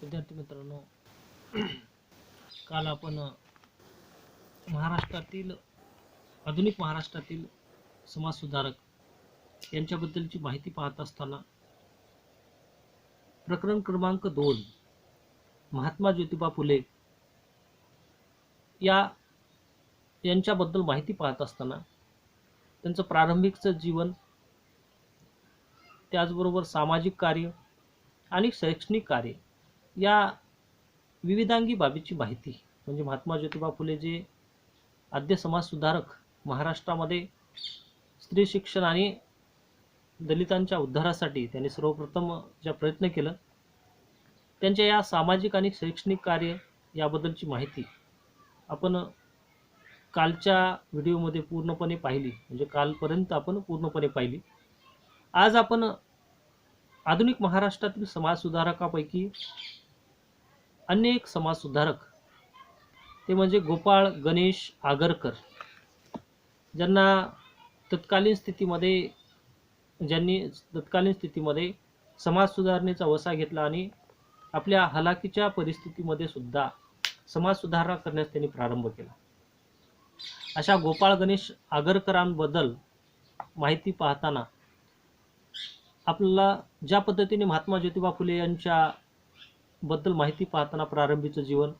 विद्यार्थी मित्रांनो, काल आपण महाराष्ट्रातील आधुनिक महाराष्ट्रातील समाजसुधारक यांच्याबद्दलची माहिती पाहत असताना प्रकरण क्रमांक 2 महात्मा ज्योतिबा फुले यांच्याबद्दल माहिती पाहत असताना त्यांचं प्रारंभिकचं जीवन, त्याचबरोबर सामाजिक कार्य आणि शैक्षणिक कार्य या विविधांगी बाबीची माहिती, म्हणजे महात्मा ज्योतिबा फुले जे आद्य समाजसुधारक, महाराष्ट्रामध्ये स्त्री शिक्षण आणि दलितांच्या उद्धारासाठी त्यांनी सर्वप्रथम जे प्रयत्न केलं, त्यांच्या या सामाजिक आणि शैक्षणिक कार्य याबद्दलची माहिती आपण कालच्या व्हिडिओमध्ये पूर्णपणे पाहिली, म्हणजे कालपर्यंत आपण पूर्णपणे पाहिली. आज आपण आधुनिक महाराष्ट्रातील समाजसुधारकापैकी अन्य एक समाजसुधारक, ते म्हणजे गोपाळ गणेश आगरकर, ज्यांनी तत्कालीन स्थितीमध्ये समाज सुधारणेचा वसा घेतला आणि आपल्या हलाखीच्या परिस्थितीमध्ये सुद्धा समाज सुधारणा करण्यास त्यांनी प्रारंभ केला. अशा गोपाळ गणेश आगरकरांबद्दल माहिती पाहताना आपल्याला ज्या पद्धतीने महात्मा ज्योतिबा फुले यांच्या बद्दल माहिती पाहताना प्रारंभीचं जीवन,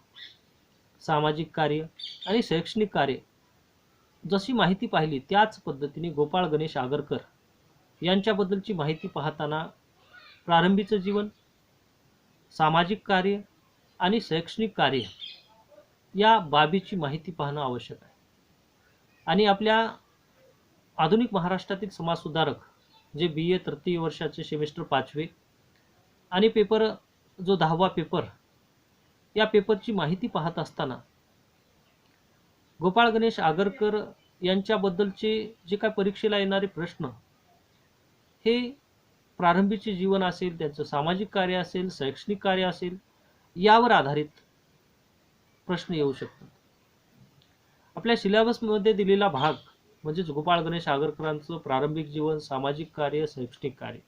सामाजिक कार्य आणि शैक्षणिक कार्य जशी माहिती पाहिली, त्याच पद्धतीने गोपाळ गणेश आगरकर यांच्याबद्दलची माहिती पाहताना प्रारंभीचं जीवन, सामाजिक कार्य आणि शैक्षणिक कार्य या बाबीची माहिती पाहणं आवश्यक आहे. आणि आपल्या आधुनिक महाराष्ट्रातील समाजसुधारक जे BA तृतीय वर्षाचे सेमिस्टर 5वे आणि पेपर जो 10वा पेपर, या पेपरची माहिती पाहत असताना गोपाळ गणेश आगरकर यांच्याबद्दलचे जे काय परीक्षेला येणारे प्रश्न, हे प्रारंभीचे जीवन असेल, त्यांचं सामाजिक कार्य असेल, शैक्षणिक कार्य असेल, यावर आधारित प्रश्न येऊ शकतात. आपल्या सिलेबसमध्ये दिलेला भाग म्हणजेच गोपाळ गणेश आगरकरांचं प्रारंभिक जीवन, सामाजिक कार्य, शैक्षणिक कार्य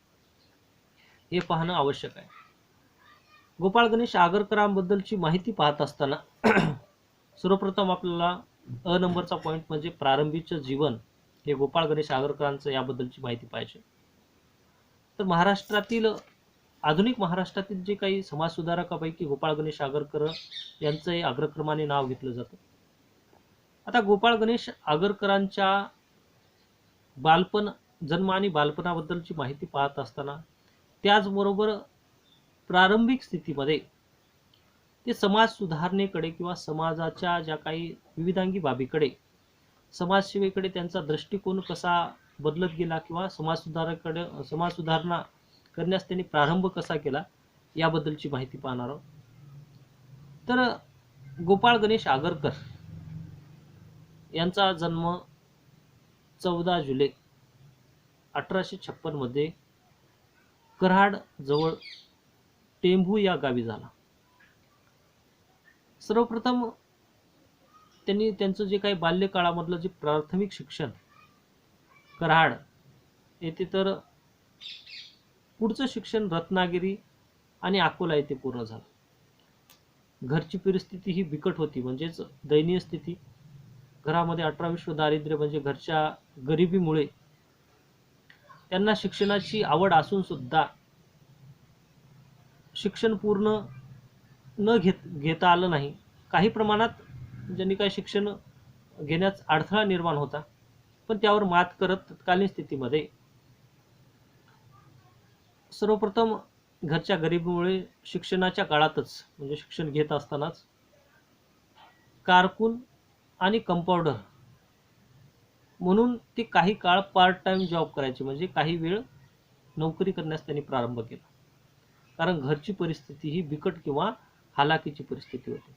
हे पाहणं आवश्यक आहे. गोपाळ गणेश आगरकरांबद्दलची माहिती पाहत असताना सर्वप्रथम आपल्याला अ नंबरचा पॉईंट म्हणजे प्रारंभीचं जीवन, हे गोपाळ गणेश आगरकरांचं याबद्दलची माहिती पाहिजे. तर आधुनिक महाराष्ट्रातील जे काही समाजसुधारकापैकी गोपाळ गणेश आगरकर यांचं अग्रक्रमाने नाव घेतलं जातं. आता गोपाळ गणेश आगरकरांच्या जन्म आणि बालपणाबद्दलची माहिती पाहत असताना, त्याचबरोबर प्रारंभिक स्थितीमध्ये ते समाज सुधारणेकडे किंवा समाजाच्या ज्या काही विविधांगी बाबीकडे, समाजसेवेकडे त्यांचा दृष्टिकोन कसा बदलत गेला किंवा समाज सुधारणा करण्यास त्यांनी प्रारंभ कसा केला, याबद्दलची माहिती पाहणार आहोत. तर गोपाळ गणेश आगरकर यांचा जन्म 14 जुलै 1856 मध्ये कराड जवळ टेंभू या गावी झाला. सर्वप्रथम त्यांनी त्यांचं जे काही बाल्यकाळामधलं जे प्राथमिक शिक्षण कराड येथे, तर पुढचं शिक्षण रत्नागिरी आणि अकोला येथे पूर्ण झालं. घरची परिस्थिती ही बिकट होती, म्हणजेच दयनीय स्थिती. घरामध्ये 18 दारिद्र्य, म्हणजे घरच्या गरिबीमुळे त्यांना शिक्षणाची आवड असून सुद्धा शिक्षण पूर्ण घेता आलं नाही. काही प्रमाणात ज्यांनी काही शिक्षण घेण्यास अडथळा निर्माण होता, पण त्यावर मात करत तत्कालीन स्थितीमध्ये सर्वप्रथम घरच्या गरिबीमुळे शिक्षणाच्या काळातच, म्हणजे शिक्षण घेत असतानाच कारकून आणि कंपाऊंडर म्हणून ते काही काळ पार्ट टाइम जॉब करायचे, म्हणजे काही वेळ नोकरी करण्यास त्यांनी प्रारंभ केला. कारण घरची परिस्थिती ही बिकट किंवा हालाकीची परिस्थिती होती.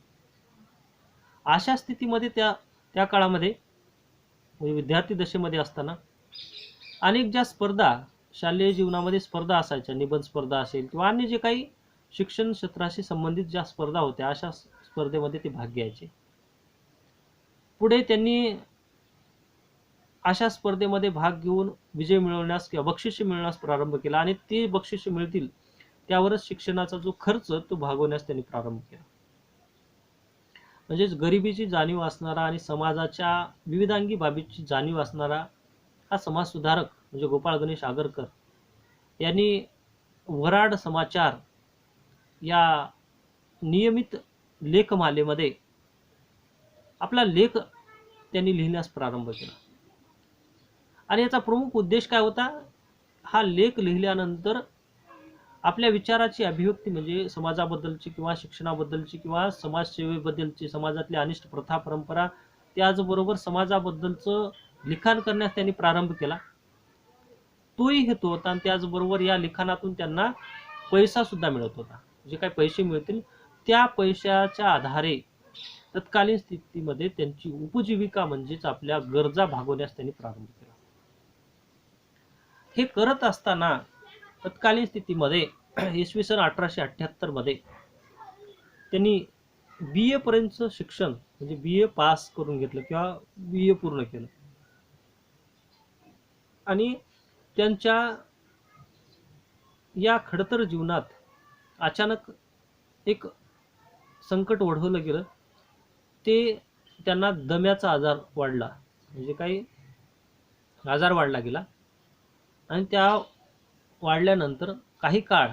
अशा स्थितीमध्ये त्या काळामध्ये, म्हणजे विद्यार्थी दशेमध्ये असताना अनेक ज्या स्पर्धा, शालेय जीवनामध्ये स्पर्धा असायच्या, निबंध स्पर्धा असेल किंवा अन्य जे काही शिक्षण क्षेत्राशी संबंधित ज्या स्पर्धा होत्या, अशा स्पर्धेमध्ये ते भाग घ्यायचे. पुढे त्यांनी अशा स्पर्धेमध्ये भाग घेऊन विजय मिळवण्यास किंवा बक्षिसे मिळवण्यास प्रारंभ केला आणि ती बक्षिसे मिळतील त्यावरच शिक्षणाचा जो खर्च तो भागवण्यास त्यांनी प्रारंभ केला. म्हणजेच गरिबीची जाणीव असणारा आणि समाजाच्या विविधांगी बाबीची जाणीव असणारा हा समाजसुधारक म्हणजे गोपाळ गणेश आगरकर यांनी वराड समाचार या नियमित लेखमालेमध्ये आपला लेख त्यांनी लिहिण्यास प्रारंभ केला. आणि याचा प्रमुख उद्देश काय होता? हा लेख लिहिल्यानंतर आपल्या विचाराची अभिव्यक्ती म्हणजे समाजाबद्दलची किंवा शिक्षणाबद्दलची किंवा समाजसेवेबद्दलची, समाजातल्या अनिष्ट प्रथा परंपरा, त्याचबरोबर समाजाबद्दलचं लिखाण करण्यास त्यांनी प्रारंभ केला. तोही हेतू होता आणि त्याचबरोबर या लिखाणातून त्यांना पैसा सुद्धा मिळत होता. जे काही पैसे मिळतील त्या पैशाच्या आधारे तत्कालीन स्थितीमध्ये त्यांची उपजीविका म्हणजेच आपल्या गरजा भागवण्यास त्यांनी प्रारंभ केला. हे करत असताना तत्कालीन स्थितीमध्ये इसवी सन 1878 मध्ये त्यांनी BA पर्यंतचं शिक्षण म्हणजे BA पास करून घेतलं किंवा BA पूर्ण केलं. आणि त्यांच्या या खडतर जीवनात अचानक एक संकट ओढवलं गेलं. ते त्यांना दम्याचा आजार वाढला, म्हणजे काही आजार वाढला गेला. आणि त्या वाढल्यानंतर काही काळ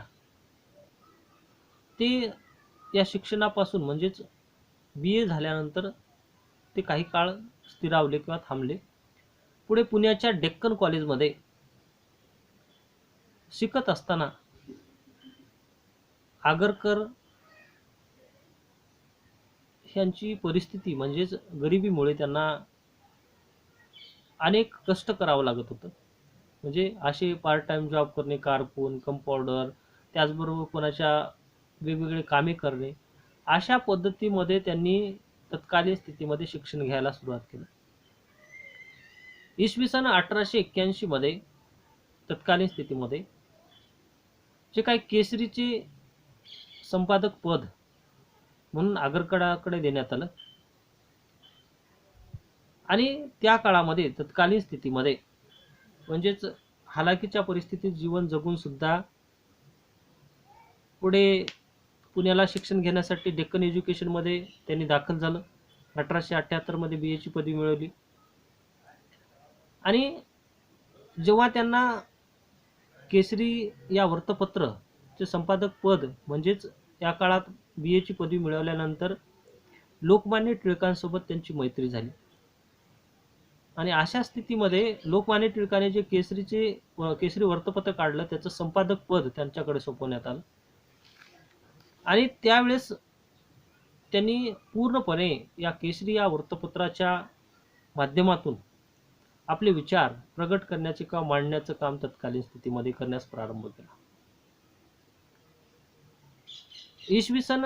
ते या शिक्षणापासून म्हणजेच BA झाल्यानंतर ते काही काळ स्थिरावले किंवा थांबले. पुढे पुण्याच्या डेक्कन कॉलेजमध्ये शिकत असताना आगरकर यांची परिस्थिती म्हणजेच गरिबीमुळे त्यांना अनेक कष्ट करावं लागत होतं. म्हणजे असे पार्ट टाइम जॉब करणे, कारकून, कंपाऊंडर, त्याचबरोबर कोणाच्या वेगवेगळे कामे करणे, अशा पद्धतीमध्ये त्यांनी तत्कालीन स्थितीमध्ये शिक्षण घ्यायला सुरुवात केली. इसवी सन 1881 मध्ये तत्कालीन स्थितीमध्ये जे काही केसरीचे संपादक पद म्हणून आगरकरांकडे देण्यात आलं. आणि त्या काळामध्ये तत्कालीन स्थितीमध्ये म्हणजेच हालाकीच्या परिस्थितीत जीवन जगून सुद्धा पुढे पुण्याला शिक्षण घेण्यासाठी डेक्कन एज्युकेशनमध्ये त्यांनी दाखल झालं. 1878 मध्ये BA ची पदवी मिळवली. आणि जेव्हा त्यांना केसरी या वृत्तपत्राचे संपादक पद म्हणजेच या काळात BA ची पदवी मिळवल्यानंतर लोकमान्य टिळकांसोबत त्यांची मैत्री झाली. आणि अशा स्थितीमध्ये लोकमान्य टिळकाने जे केसरी वृत्तपत्र काढलं त्याचं संपादक पद त्यांच्याकडे सोपवण्यात आलं. आणि त्यावेळेस त्यांनी पूर्णपणे या केसरी या वृत्तपत्राच्या माध्यमातून आपले विचार प्रगट करण्याचे किंवा मांडण्याचं काम तत्कालीन स्थितीमध्ये करण्यास प्रारंभ केला. इसवी सन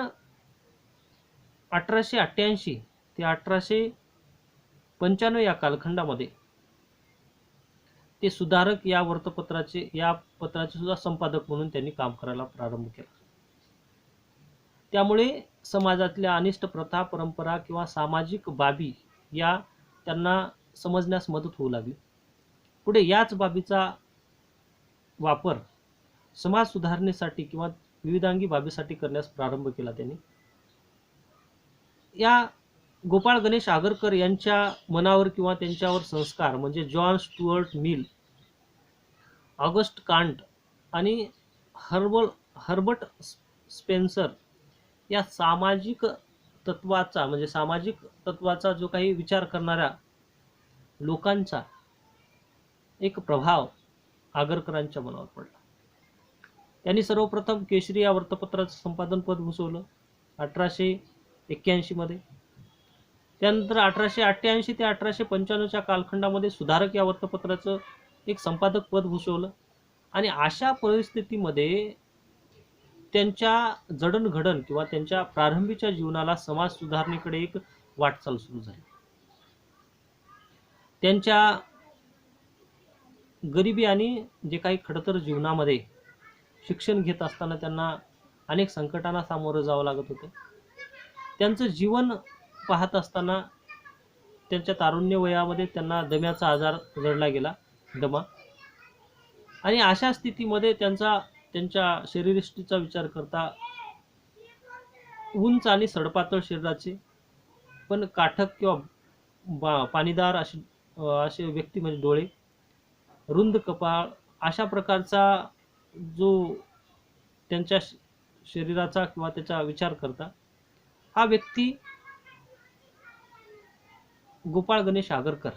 1888 ते 1895 या कालखंडामध्ये ते सुधारक या पत्राचे सुद्धा संपादक म्हणून त्यांनी काम करायला प्रारंभ केला. त्यामुळे समाजातल्या अनिष्ट प्रथा परंपरा किंवा सामाजिक बाबी या त्यांना समजण्यास मदत होऊ लागली. पुढे याच बाबीचा वापर समाज सुधारणेसाठी किंवा विविधांगी बाबीसाठी करण्यास प्रारंभ केला त्यांनी. या गोपाळ गणेश आगरकर यांच्या मनावर किंवा त्यांच्यावर संस्कार म्हणजे John Stuart Mill, August can't आणि हर्बर्ट स्पेन्सर या सामाजिक तत्वाचा जो काही विचार करणाऱ्या लोकांचा एक प्रभाव आगरकरांच्या मनावर पडला. त्यांनी सर्वप्रथम केसरी या वृत्तपत्राचं संपादन पद भूषवलं 1881 मध्ये. त्यानंतर 1888 ते 1895 कालखंडामध्ये सुधारक या वृत्तपत्राचं एक संपादक पद भूषवलं. आणि अशा परिस्थितीमध्ये त्यांच्या जडणघडण किंवा त्यांच्या प्रारंभीच्या जीवनाला समाज सुधारणेकडे एक वाटचाल सुरू झाली. त्यांच्या गरिबी आणि जे काही खडतर जीवनामध्ये शिक्षण घेत असताना त्यांना अनेक संकटांना सामोरं जावं लागत होतं. त्यांचं जीवन पाहत असताना त्यांच्या तारुण्य वयामध्ये त्यांना दम्याचा आजार जडला गेला, दमा. आणि अशा स्थितीमध्ये त्यांचा त्यांच्या शरीरयष्टीचा विचार करता उंच आणि सडपातळ शरीराचे, पण काठक किंवा पाणीदार असे व्यक्ती म्हणजे डोळे, रुंद कपाळ, अशा प्रकारचा जो त्यांच्या शरीराचा किंवा त्याचा विचार करता हा व्यक्ती गोपाळ गणेश आगरकर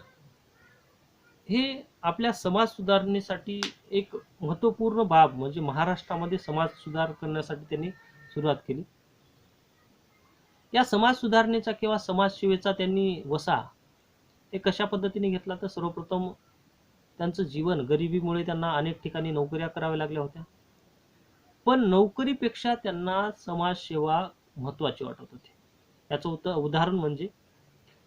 हे आपल्या समाज सुधारणेसाठी एक महत्त्वपूर्ण बाब म्हणजे महाराष्ट्रामध्ये समाज सुधार करण्यासाठी त्यांनी सुरुवात केली. या समाज सुधारणेचा किंवा समाजसेवेचा त्यांनी वसा हे कशा पद्धतीने घेतला, तर सर्वप्रथम त्यांचं जीवन गरिबीमुळे त्यांना अनेक ठिकाणी नोकऱ्या कराव्या लागल्या होत्या, पण नोकरीपेक्षा त्यांना समाजसेवा महत्त्वाची वाटत होती. याचं उदाहरण म्हणजे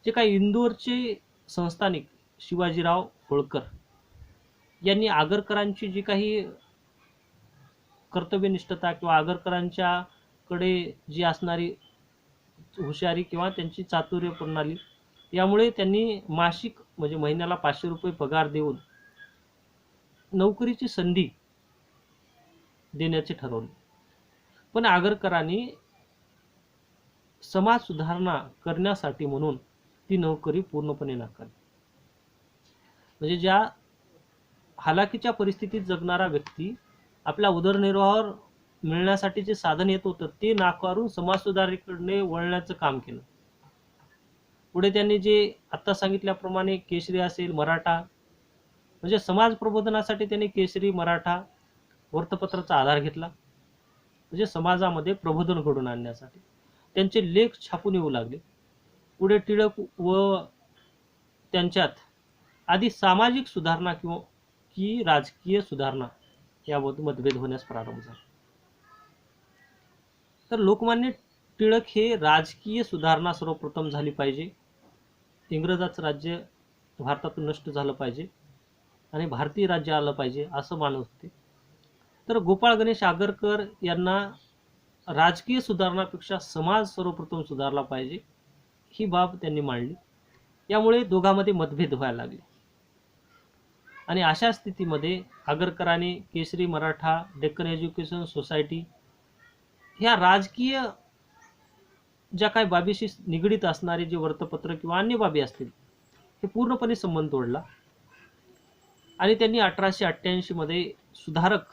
जे काही इंदोरचे संस्थानिक शिवाजीराव होळकर यांनी आगरकरांची जी काही कर्तव्यनिष्ठता किंवा आगरकरांच्याकडे जी असणारी हुशारी किंवा त्यांची चातुर्य प्रणाली, यामुळे त्यांनी मासिक म्हणजे महिन्याला 500 रुपये पगार देऊन नोकरीची संधी देण्याचे ठरवले. पण आगरकरांनी समाज सुधारणा करण्यासाठी म्हणून ती नोकरी पूर्णपणे नाकारली. म्हणजे ज्या हालाकीच्या परिस्थितीत जगणारा व्यक्ती आपल्या उदरनिर्वाहावर मिळण्यासाठी जे साधन येत होतं ते नाकारून समाज सुधारणेकडे वळण्याचं काम केलं. पुढे त्यांनी जे आत्ता सांगितल्याप्रमाणे केसरी असेल, मराठा, म्हणजे समाज प्रबोधनासाठी त्यांनी केसरी, मराठा वृत्तपत्राचा आधार घेतला. म्हणजे समाजामध्ये प्रबोधन घडवून आणण्यासाठी त्यांचे लेख छापून येऊ लागले. पुढे टिळक व त्यांच्यात आधी सामाजिक सुधारणा की राजकीय सुधारणा याबद्दल मतभेद होण्यास प्रारंभ झाला. तर लोकमान्य टिळक हे राजकीय सुधारणा सर्वप्रथम झाली पाहिजे, इंग्रजाचं राज्य भारतातून नष्ट झालं पाहिजे आणि भारतीय राज्य आलं पाहिजे असं मानत होते. तर गोपाळ गणेश आगरकर यांना राजकीय सुधारणापेक्षा समाज सर्वप्रथम सुधारला पाहिजे ही बाब त्यांनी मांडली. यामुळे दोघांमध्ये मतभेद व्हायला लागले आणि अशा स्थितीमध्ये आगरकरांनी केसरी, मराठा, डेक्कन एज्युकेशन सोसायटी ह्या राजकीय ज्या काही बाबीशी निगडीत असणारे जे वृत्तपत्र किंवा अन्य बाबी असतील हे पूर्णपणे संबंध तोडला आणि त्यांनी 1888 मध्ये सुधारक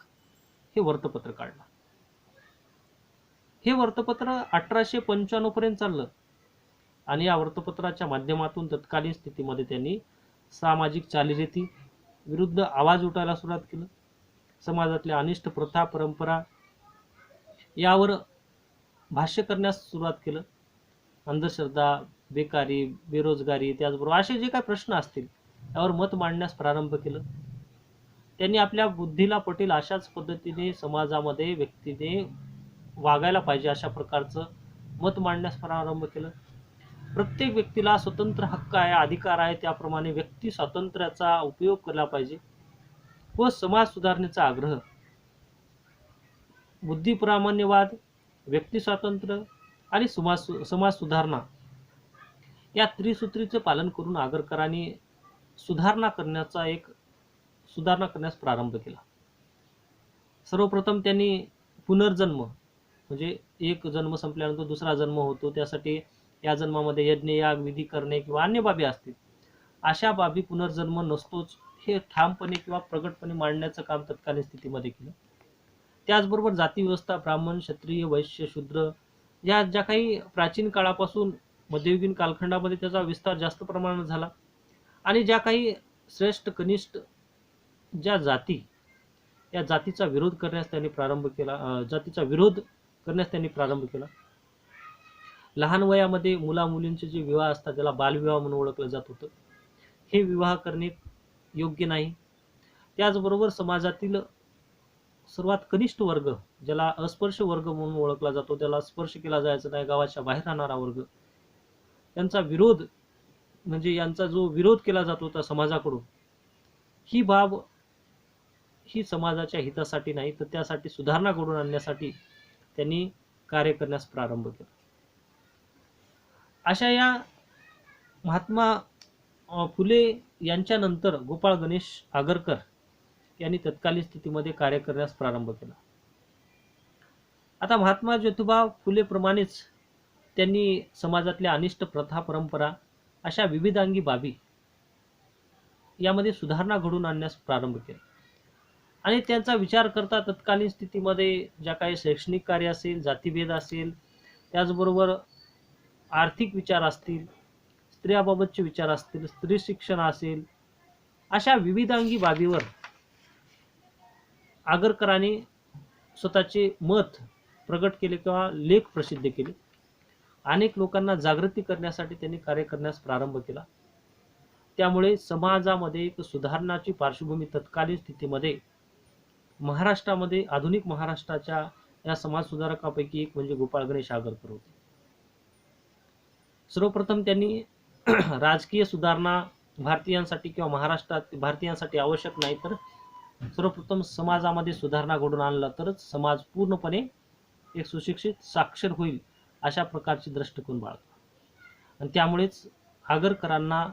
हे वृत्तपत्र काढलं. हे वृत्तपत्र 1895 पर्यंत चाललं आणि या वृत्तपत्राच्या माध्यमातून तत्कालीन स्थितीमध्ये त्यांनी सामाजिक चालीरीती विरुद्ध आवाज उठायला सुरुवात केलं. समाजातल्या अनिष्ट प्रथा, परंपरा यावर भाष्य करण्यास सुरुवात केलं. अंधश्रद्धा, बेकारी, बेरोजगारी, त्याचबरोबर असे जे काही प्रश्न असतील यावर मत मांडण्यास प्रारंभ केलं. त्यांनी आपल्या बुद्धीला पटेल अशाच पद्धतीने समाजामध्ये व्यक्तीने वागायला पाहिजे अशा प्रकारचं मत मांडण्यास प्रारंभ केलं. प्रत्येक व्यक्तीला स्वतंत्र हक्क आहे, अधिकार आहे, त्याप्रमाणे व्यक्ती स्वातंत्र्याचा उपयोग केला पाहिजे व समाज सुधारणेचा आग्रह, बुद्धिप्रामाण्यवाद, व्यक्ती स्वातंत्र्य आणि समाज सुधारणा या त्रिसूत्रीचे पालन करून आगरकरांनी सुधारणा करण्यास प्रारंभ केला. सर्वप्रथम त्यांनी पुनर्जन्म म्हणजे एक जन्म संपल्यानंतर दुसरा जन्म होतो, त्यासाठी या जन्मामध्ये यज्ञ, याग, विधी करणे किंवा अन्य बाबी असतील अशा बाबी पुनर्जन्म नसतोच हे ठामपणे किंवा प्रगटपणे मांडण्याचं काम तत्कालीन स्थितीमध्ये केलं. त्याचबरोबर जाती व्यवस्था, ब्राह्मण, क्षत्रिय, वैश्य, शूद्र या ज्या काही प्राचीन काळापासून मध्ययुगीन कालखंडामध्ये त्याचा विस्तार जास्त प्रमाणात झाला आणि ज्या काही श्रेष्ठ कनिष्ठ ज्या जाती या जातीचा विरोध करण्यास त्यांनी प्रारंभ केला. लहान वयामध्ये मुला मुलींचे जे विवाह असतात त्याला बालविवाह म्हणून ओळखलं जात होतं. हे विवाह करणे योग्य नाही. त्याचबरोबर समाजातील सर्वात कनिष्ठ वर्ग ज्याला अस्पर्श वर्ग म्हणून ओळखला जातो, त्याला स्पर्श केला जायचा नाही, गावाच्या बाहेर राहणारा वर्ग, त्यांचा विरोध म्हणजे यांचा जो विरोध केला जात होता समाजाकडून, ही बाब ही समाजाच्या हितासाठी नाही तर त्यासाठी सुधारणा घडवून आणण्यासाठी त्यांनी कार्य करण्यास प्रारंभ केला. अशा या महात्मा फुले यांच्यानंतर गोपाळ गणेश आगरकर यांनी तत्कालीन स्थितीमध्ये कार्य करण्यास प्रारंभ केला. आता महात्मा ज्योतिबा फुलेप्रमाणेच त्यांनी समाजातल्या अनिष्ट प्रथा परंपरा अशा विविधांगी बाबी यामध्ये सुधारणा घडवून आणण्यास प्रारंभ केला. आणि त्यांचा विचार करता तत्कालीन स्थितीमध्ये ज्या काही शैक्षणिक कार्य असेल, जातीभेद असेल, त्याचबरोबर आर्थिक विचार असतील, स्त्रियाबाबतचे विचार असतील, स्त्री शिक्षण असेल, अशा विविधांगी बाबीवर आगरकरांनी स्वतःचे मत प्रगट केले किंवा लेख प्रसिद्ध केले. अनेक लोकांना जागृती करण्यासाठी त्यांनी कार्य करण्यास प्रारंभ केला. त्यामुळे समाजामध्ये एक सुधारणाची पार्श्वभूमी तत्कालीन स्थितीमध्ये महाराष्ट्रामध्ये, आधुनिक महाराष्ट्राच्या या समाज सुधारकापैकी एक म्हणजे गोपाळ गणेश आगरकर होते. सर्वप्रथम त्यांनी राजकीय सुधारणा भारतीयांसाठी किंवा महाराष्ट्रात भारतीयांसाठी आवश्यक नाही, तर सर्वप्रथम समाजामध्ये सुधारणा घडवून आणला तरच समाज पूर्णपणे एक सुशिक्षित साक्षर होईल अशा प्रकारची दृष्टिकोन बाळगला. आणि त्यामुळेच आगरकरांना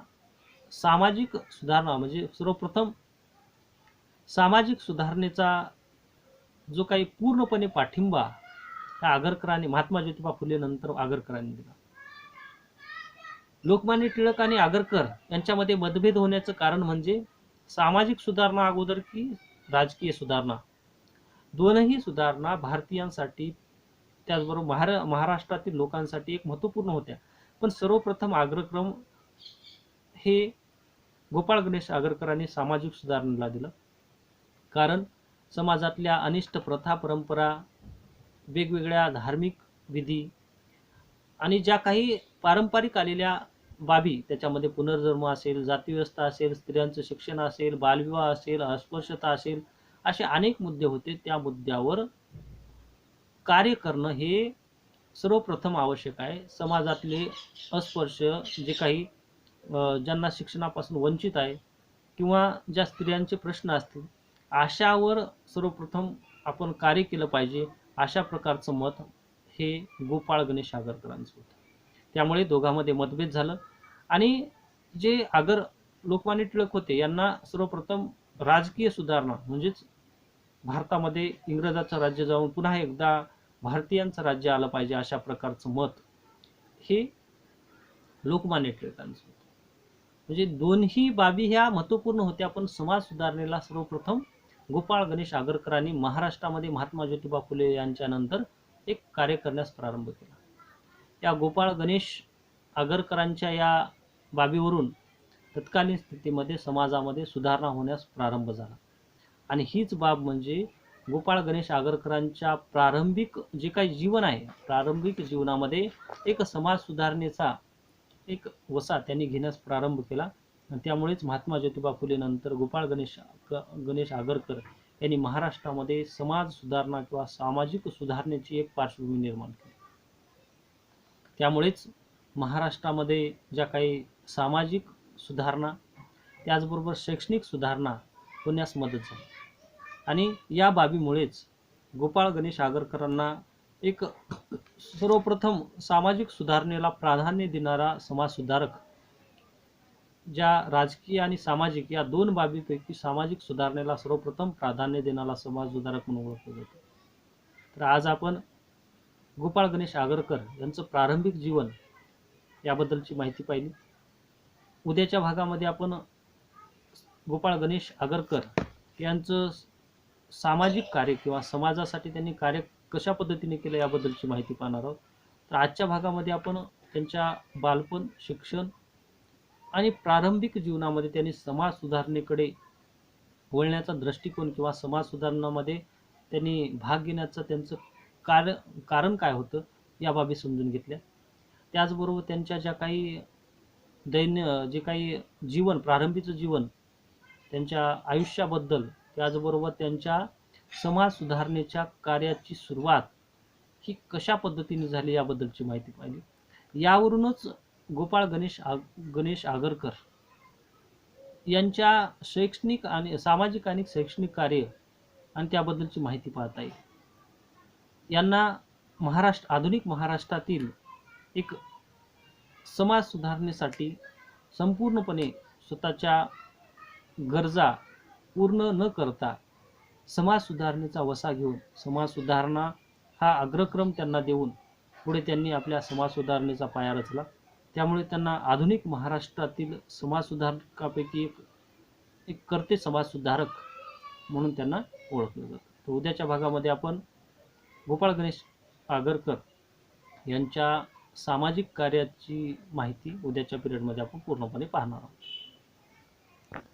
सामाजिक सुधारणा म्हणजे सर्वप्रथम सामाजिक सुधारणेचा जो काही पूर्णपणे पाठिंबा त्या आगरकरांनी, महात्मा ज्योतिबा फुले नंतर आगरकरांनी दिला. लोकमान्य टिळक आणि आगरकर यांच्यामध्ये मतभेद होण्याचं कारण म्हणजे सामाजिक सुधारणा अगोदर की राजकीय सुधारणा, दोनही सुधारणा भारतीयांसाठी त्याचबरोबर महाराष्ट्रातील लोकांसाठी एक महत्त्वपूर्ण होत्या. पण सर्वप्रथम अग्रक्रम हे गोपाळ गणेश आगरकरांनी सामाजिक सुधारणेला दिलं. कारण समाजातल्या अनिष्ट प्रथा परंपरा, वेगवेगळ्या धार्मिक विधी आणि ज्या काही पारंपरिक आलेल्या बाबी, त्याच्यामध्ये पुनर्जन्म असेल, जातीव्यवस्था असेल, स्त्रियांचं शिक्षण असेल, बालविवाह असेल, अस्पृश्यता असेल, असे अनेक मुद्दे होते. त्या मुद्द्यावर कार्य करणं हे सर्वप्रथम आवश्यक आहे. समाजातले अस्पृश्य जे काही ज्यांना शिक्षणापासून वंचित आहे किंवा ज्या स्त्रियांचे प्रश्न असतील, अशावर सर्वप्रथम आपण कार्य केलं पाहिजे, अशा प्रकारचं मत हे गोपाळ गणेश आगरकरांचं होतं. त्यामुळे दोघांमध्ये मतभेद झालं. आणि जे लोकमान्य टिळक होते यांना सर्वप्रथम राजकीय सुधारणा म्हणजेच भारतामध्ये इंग्रजाचं राज्य जाऊन पुन्हा एकदा भारतीयांचं राज्य आलं पाहिजे अशा प्रकारचं मत हे लोकमान्य टिळकांचं होतं. म्हणजे दोन्ही बाबी ह्या महत्त्वपूर्ण होत्या. पण समाज सुधारणेला सर्वप्रथम गोपाळ गणेश आगरकरांनी महाराष्ट्रामध्ये महात्मा ज्योतिबा फुले यांच्यानंतर एक कार्य करण्यास प्रारंभ केला. या गोपाळ गणेश आगरकरांच्या या बाबीवरून तत्कालीन स्थितीमध्ये समाजामध्ये सुधारणा होण्यास प्रारंभ झाला. आणि हीच बाब म्हणजे गोपाळ गणेश आगरकरांच्या प्रारंभिक जे काही जीवन आहे, प्रारंभिक जीवनामध्ये एक समाज सुधारणेचा एक वसा त्यांनी घेण्यास प्रारंभ केला. आणि त्यामुळेच महात्मा ज्योतिबा फुले नंतर गोपाळ गणेश आगरकर यांनी महाराष्ट्रामध्ये समाज सुधारणा किंवा सामाजिक सुधारणेची एक पार्श्वभूमी निर्माण केली. त्यामुळेच महाराष्ट्रामध्ये ज्या काही सामाजिक सुधारणा त्याचबरोबर शैक्षणिक सुधारणा होण्यास मदत झाली. आणि या बाबीमुळेच गोपाळ गणेश आगरकरांना एक सर्वप्रथम सामाजिक सुधारणेला प्राधान्य देणारा समाजसुधारक, ज्या राजकीय आणि सामाजिक या दोन बाबीपैकी सामाजिक सुधारणेला सर्वप्रथम प्राधान्य देणारा समाजसुधारक म्हणून ओळखले जाते. तर आज आपण गोपाळ गणेश आगरकर यांचं प्रारंभिक जीवन याबद्दलची माहिती पाहिली. उद्याच्या भागामध्ये आपण गोपाळ गणेश आगरकर यांचं सामाजिक कार्य किंवा समाजासाठी त्यांनी कार्य कशा पद्धतीने केलं याबद्दलची माहिती पाहणार आहोत. तर आजच्या भागामध्ये आपण त्यांच्या बालपण, शिक्षण आणि प्रारंभिक जीवनामध्ये त्यांनी समाज सुधारणेकडे वळण्याचा दृष्टिकोन किंवा समाज सुधारणामध्ये त्यांनी भाग घेण्याचं त्यांचं कारण काय होतं या बाबी समजून घेतल्या. त्याचबरोबर त्यांच्या ज्या काही जे काही जीवन, प्रारंभीचं जीवन, त्यांच्या आयुष्याबद्दल, त्याचबरोबर त्यांच्या समाज सुधारणेच्या कार्याची सुरुवात ही कशा पद्धतीने झाली याबद्दलची माहिती पाहिली. यावरूनच गोपाळ गणेश आगरकर यांच्या शैक्षणिक आणि सामाजिक आणि शैक्षणिक कार्य आणि त्याबद्दलची माहिती पाहता येईल. यांना आधुनिक महाराष्ट्रातील एक समाज सुधारणेसाठी संपूर्णपणे स्वतःच्या गरजा पूर्ण न करता समाज सुधारणेचा वसा घेऊन समाज सुधारणा हा अग्रक्रम त्यांना देऊन पुढे त्यांनी आपल्या समाज सुधारणेचा पाया रचला. त्यामुळे त्यांना आधुनिक महाराष्ट्रातील समाज सुधारकापैकी एक कर्ते समाज सुधारक म्हणून त्यांना ओळखलं जातं. तर उद्याच्या भागामध्ये आपण गोपाळ गणेश आगरकर यांच्या सामाजिक कार्याची माहिती उद्याच्या पिरियडमध्ये आपण पूर्णपणे पाहणार आहोत.